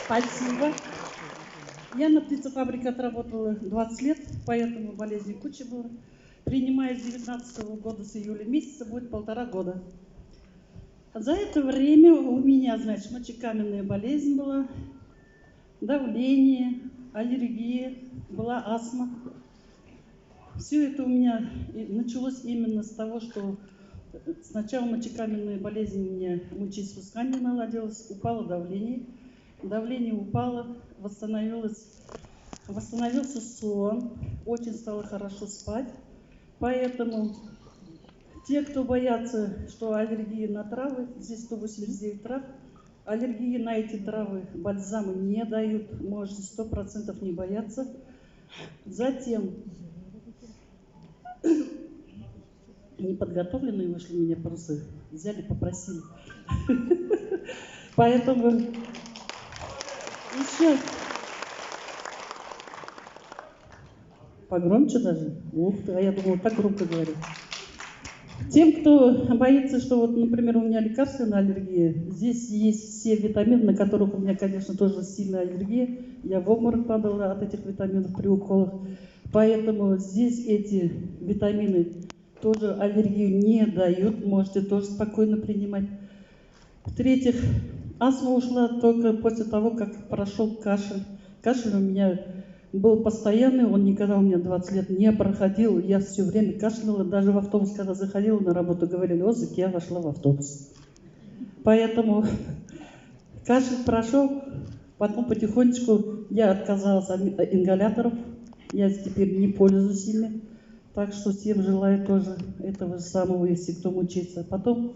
Спасибо. Я на птицефабрике отработала 20 лет, поэтому болезней куча было. Принимая с 2019 года, с июля месяца, будет 1,5 года. За это время у меня, значит, мочекаменная болезнь была, давление, аллергия, была астма. Все это у меня началось именно с того, что сначала мочекаменная болезнь у меня, мочеиспускание наладилось, упало давление. Давление упало, восстановился сон, очень стало хорошо спать. Поэтому те, кто боятся, что аллергия на травы, здесь 189 трав, аллергии на эти травы бальзамы не дают, можете 100% не бояться. Затем неподготовленные вышли меня просто, взяли, попросили. Поэтому еще погромче даже. Ух ты, а я думала, так громко говорю. Тем, кто боится, что вот, например, у меня лекарственная аллергия, здесь есть все витамины, на которых у меня, конечно, тоже сильная аллергия. Я в обморок падала от этих витаминов при уколах. Поэтому здесь эти витамины тоже аллергию не дают, можете тоже спокойно принимать. В-третьих, астма ушла только после того, как прошел кашель. Кашель у меня был постоянный, он никогда у меня 20 лет не проходил. Я все время кашляла, даже в автобус, когда заходила на работу, говорили отзыв, я вошла в автобус. Поэтому кашель прошел, потом потихонечку я отказалась от ингаляторов, я теперь не пользуюсь ими. Так что всем желаю тоже этого же самого, если кто мучается. Потом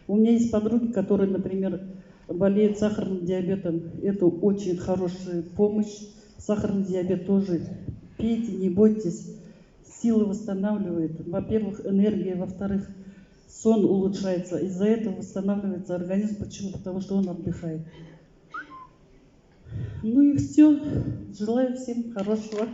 у меня есть подруги, которые, например, болеют сахарным диабетом. Это очень хорошая помощь. Сахарный диабет тоже. Пейте, не бойтесь. Силы восстанавливает. Во-первых, энергия. Во-вторых, сон улучшается. Из-за этого восстанавливается организм. Почему? Потому что он отдыхает. Ну и все. Желаю всем хорошего.